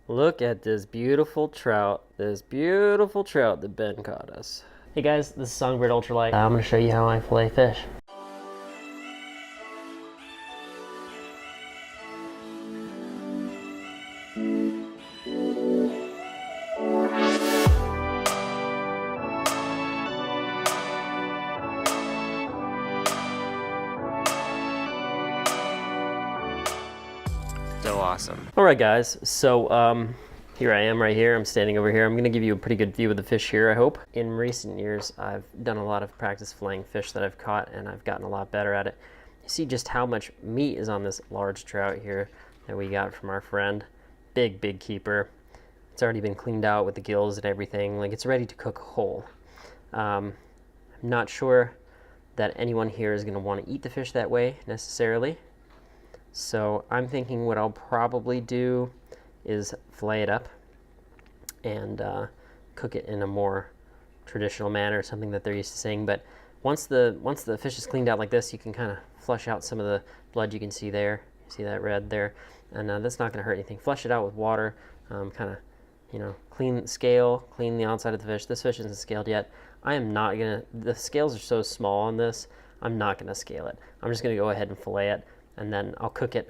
Look at this beautiful trout. This beautiful trout that Ben caught us. Hey guys, this is Songbird Ultralight. I'm going to show you how I fillet fish. So awesome. All right, guys. So here I am right here. I'm standing over here. I'm going to give you a pretty good view of the fish here, I hope. In recent years, I've done a lot of practice filleting fish that I've caught, and I've gotten a lot better at it. You see just how much meat is on this large trout here that we got from our friend. Big, big keeper. It's already been cleaned out with the gills and everything. Like, it's ready to cook whole. I'm not sure that anyone here is going to want to eat the fish that way necessarily. So I'm thinking what I'll probably do is fillet it up and cook it in a more traditional manner, something that they're used to seeing. But once the fish is cleaned out like this, you can kind of flush out some of the blood you can see there. You see that red there? And that's not going to hurt anything. Flush it out with water, kind of, you know, clean the scale, clean the outside of the fish. This fish isn't scaled yet. I am not going to, the scales are so small on this, I'm not going to scale it. I'm just going to go ahead and fillet it, and then I'll cook it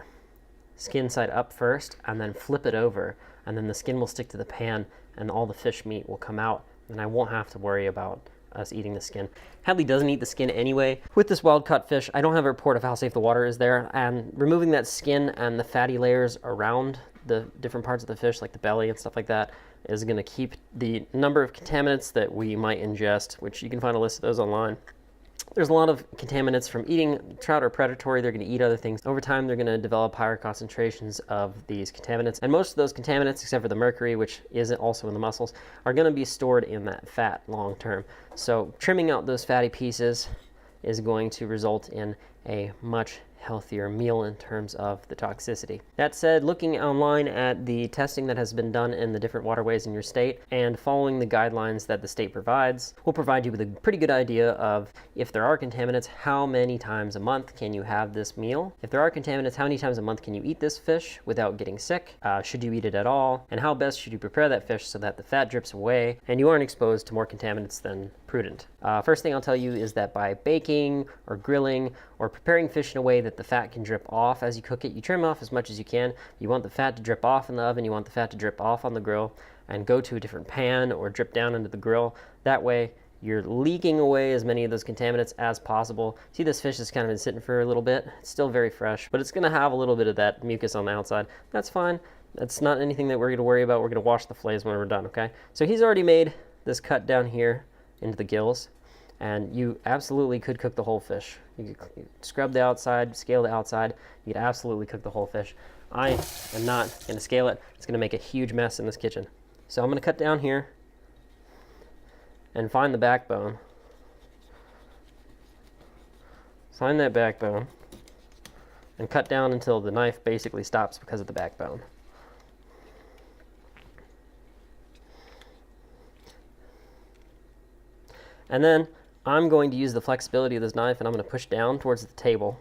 skin side up first, and then flip it over, and then the skin will stick to the pan, and all the fish meat will come out, and I won't have to worry about us eating the skin. Hadley doesn't eat the skin anyway. With this wild caught fish, I don't have a report of how safe the water is there, and removing that skin and the fatty layers around the different parts of the fish, like the belly and stuff like that, is going to keep the number of contaminants that we might ingest, which you can find a list of those online. There's a lot of contaminants from eating. Trout are predatory. They're going to eat other things. Over time, they're going to develop higher concentrations of these contaminants. And most of those contaminants, except for the mercury, which is also in the mussels, are going to be stored in that fat long term. So trimming out those fatty pieces is going to result in a much healthier meal in terms of the toxicity. That said, looking online at the testing that has been done in the different waterways in your state and following the guidelines that the state provides will provide you with a pretty good idea of if there are contaminants, how many times a month can you have this meal? If there are contaminants, how many times a month can you eat this fish without getting sick? Should you eat it at all? And how best should you prepare that fish so that the fat drips away and you aren't exposed to more contaminants than prudent? First thing I'll tell you is that by baking or grilling or preparing fish in a way that the fat can drip off as you cook it, you trim off as much as you can. You want the fat to drip off in the oven, you want the fat to drip off on the grill and go to a different pan or drip down into the grill. That way you're leaking away as many of those contaminants as possible. See, this fish has kind of been sitting for a little bit. It's still very fresh, but it's going to have a little bit of that mucus on the outside. That's fine. That's not anything that we're going to worry about. We're going to wash the fillets when we're done, okay? So he's already made this cut down here into the gills, and you absolutely could cook the whole fish. You could scrub the outside, scale the outside. You could absolutely cook the whole fish. I am not going to scale it. It's going to make a huge mess in this kitchen. So I'm going to cut down here and find the backbone. Find that backbone and cut down until the knife basically stops because of the backbone. And then I'm going to use the flexibility of this knife, and I'm going to push down towards the table.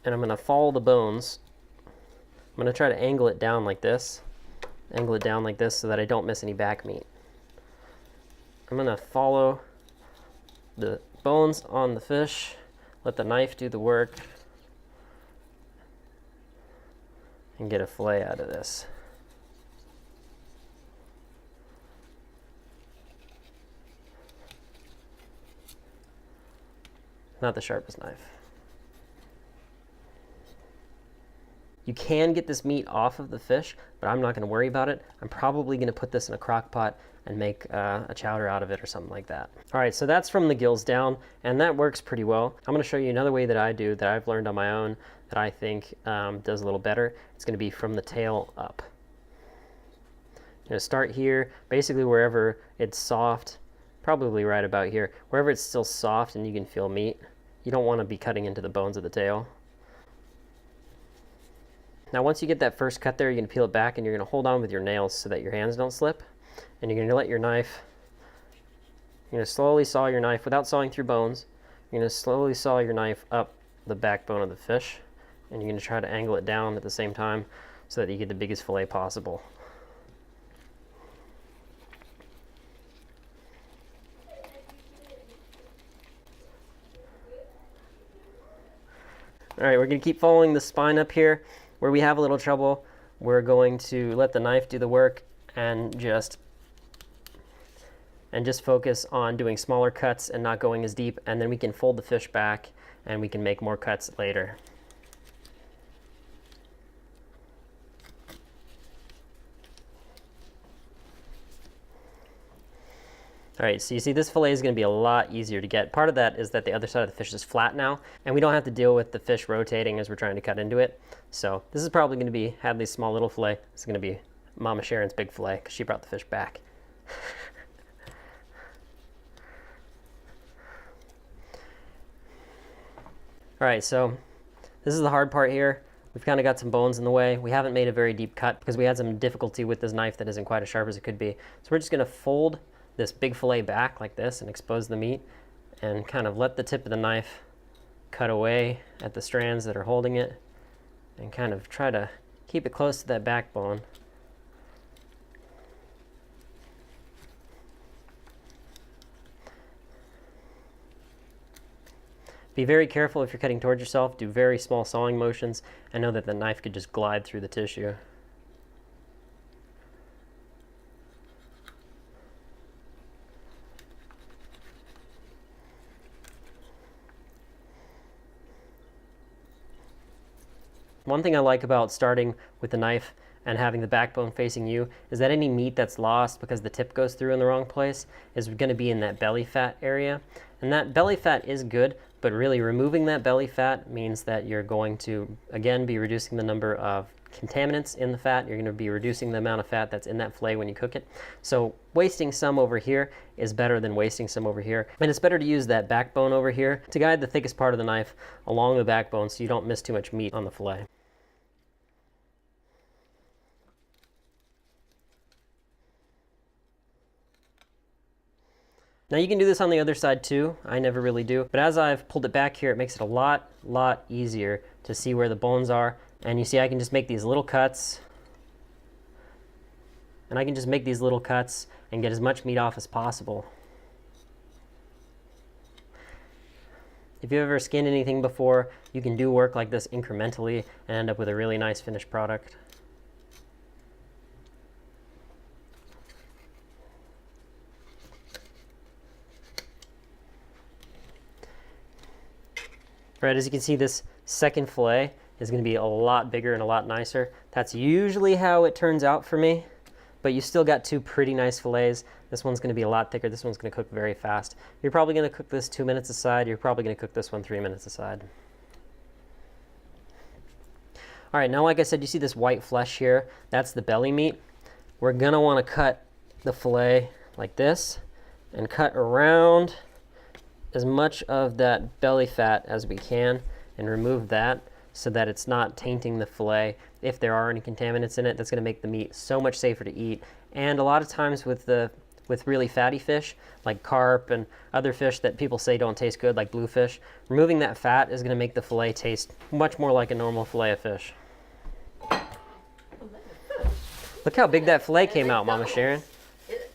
And I'm going to follow the bones. I'm going to try to angle it down like this. Angle it down like this so that I don't miss any back meat. I'm going to follow the bones on the fish, let the knife do the work, and get a fillet out of this. Not the sharpest knife. You can get this meat off of the fish, but I'm not going to worry about it. I'm probably going to put this in a crock pot and make a chowder out of it or something like that. All right, so that's from the gills down, and that works pretty well. I'm going to show you another way that I do, that I've learned on my own, that I think does a little better. It's going to be from the tail up. You're going to start here, basically wherever it's soft, probably right about here. Wherever it's still soft and you can feel meat, you don't want to be cutting into the bones of the tail. Now once you get that first cut there, you're going to peel it back and you're going to hold on with your nails so that your hands don't slip. And you're going to let your knife, you're going to slowly saw your knife without sawing through bones. You're going to slowly saw your knife up the backbone of the fish and you're going to try to angle it down at the same time so that you get the biggest fillet possible. All right, we're going to keep following the spine up here. Where we have a little trouble, we're going to let the knife do the work and just focus on doing smaller cuts and not going as deep, and then we can fold the fish back and we can make more cuts later. All right, so you see this fillet is going to be a lot easier to get. Part of that is that the other side of the fish is flat now, and we don't have to deal with the fish rotating as we're trying to cut into it. So this is probably going to be Hadley's small little fillet. This is going to be Mama Sharon's big fillet because she brought the fish back. All right, so this is the hard part here. We've kind of got some bones in the way. We haven't made a very deep cut because we had some difficulty with this knife that isn't quite as sharp as it could be. So we're just going to fold this big fillet back like this and expose the meat and kind of let the tip of the knife cut away at the strands that are holding it and kind of try to keep it close to that backbone. Be very careful if you're cutting towards yourself. Do very small sawing motions and know that the knife could just glide through the tissue. One thing I like about starting with the knife and having the backbone facing you is that any meat that's lost because the tip goes through in the wrong place is going to be in that belly fat area. And that belly fat is good, but really removing that belly fat means that you're going to, again, be reducing the number of contaminants in the fat. You're going to be reducing the amount of fat that's in that fillet when you cook it. So wasting some over here is better than wasting some over here. And it's better to use that backbone over here to guide the thickest part of the knife along the backbone so you don't miss too much meat on the fillet. Now you can do this on the other side too. I never really do. But as I've pulled it back here, it makes it a lot easier to see where the bones are. And you see I can just make these little cuts. And I can just make these little cuts and get as much meat off as possible. If you've ever skinned anything before, you can do work like this incrementally and end up with a really nice finished product. Right, as you can see, this second fillet is going to be a lot bigger and a lot nicer. That's usually how it turns out for me, but you still got two pretty nice fillets. This one's going to be a lot thicker. This one's going to cook very fast. You're probably going to cook this 2 minutes aside. You're probably going to cook this one 3 minutes aside. All right, now like I said, you see this white flesh here? That's the belly meat. We're going to want to cut the fillet like this and cut around as much of that belly fat as we can and remove that so that it's not tainting the fillet. If there are any contaminants in it, that's going to make the meat so much safer to eat. And a lot of times with really fatty fish like carp and other fish that people say don't taste good like bluefish, removing that fat is going to make the fillet taste much more like a normal fillet of fish. Look how big that fillet came out, Mama Sharon.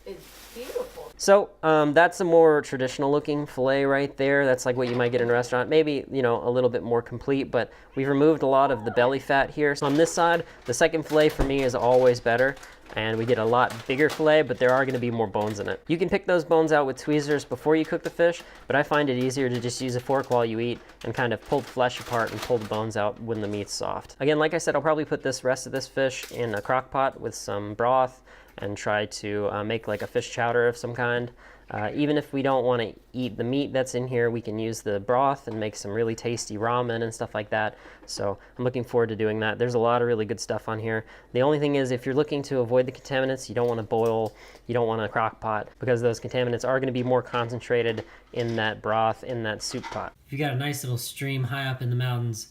It's beautiful. So that's a more traditional looking fillet right there. That's like what you might get in a restaurant. Maybe, you know, a little bit more complete, but we've removed a lot of the belly fat here. So on this side, the second fillet for me is always better. And we get a lot bigger fillet, but there are going to be more bones in it. You can pick those bones out with tweezers before you cook the fish, but I find it easier to just use a fork while you eat and kind of pull the flesh apart and pull the bones out when the meat's soft. Again, like I said, I'll probably put this rest of this fish in a crock pot with some broth and try to make like a fish chowder of some kind. Even if we don't want to eat the meat that's in here, we can use the broth and make some really tasty ramen and stuff like that. So I'm looking forward to doing that. There's a lot of really good stuff on here. The only thing is if you're looking to avoid the contaminants, you don't want to boil, you don't want a crock pot because those contaminants are going to be more concentrated in that broth, in that soup pot. If you got a nice little stream high up in the mountains,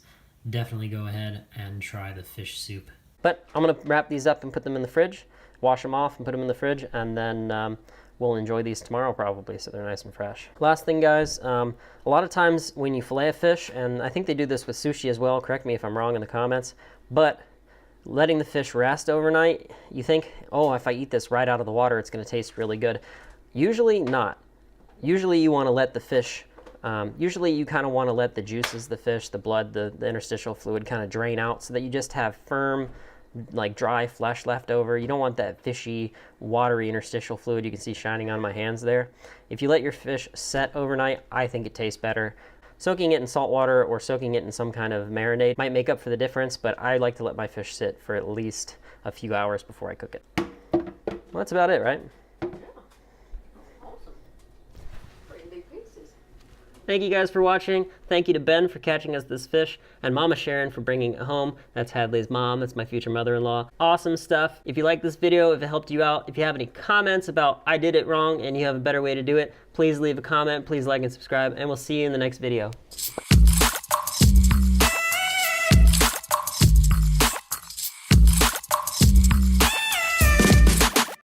definitely go ahead and try the fish soup. But I'm going to wrap these up and put them in the fridge, wash them off and put them in the fridge, and then we'll enjoy these tomorrow probably, so they're nice and fresh. Last thing, guys, a lot of times when you fillet a fish, and I think they do this with sushi as well, correct me if I'm wrong in the comments, but letting the fish rest overnight, you think, oh, if I eat this right out of the water, it's going to taste really good. Usually not. Usually you want to let the fish, usually you kind of want to let the juices, the fish, the blood, the interstitial fluid kind of drain out so that you just have firm, like dry flesh left over. You don't want that fishy, watery interstitial fluid you can see shining on my hands there. If you let your fish set overnight, I think it tastes better. Soaking it in salt water or soaking it in some kind of marinade might make up for the difference, but I like to let my fish sit for at least a few hours before I cook it. Well, that's about it, right? Yeah. Awesome. Pretty big pieces. Thank you guys for watching. Thank you to Ben for catching us this fish, and Mama Sharon for bringing it home. That's Hadley's mom. That's my future mother-in-law. Awesome stuff. If you like this video, if it helped you out, if you have any comments about I did it wrong and you have a better way to do it, please leave a comment. Please like and subscribe, and we'll see you in the next video.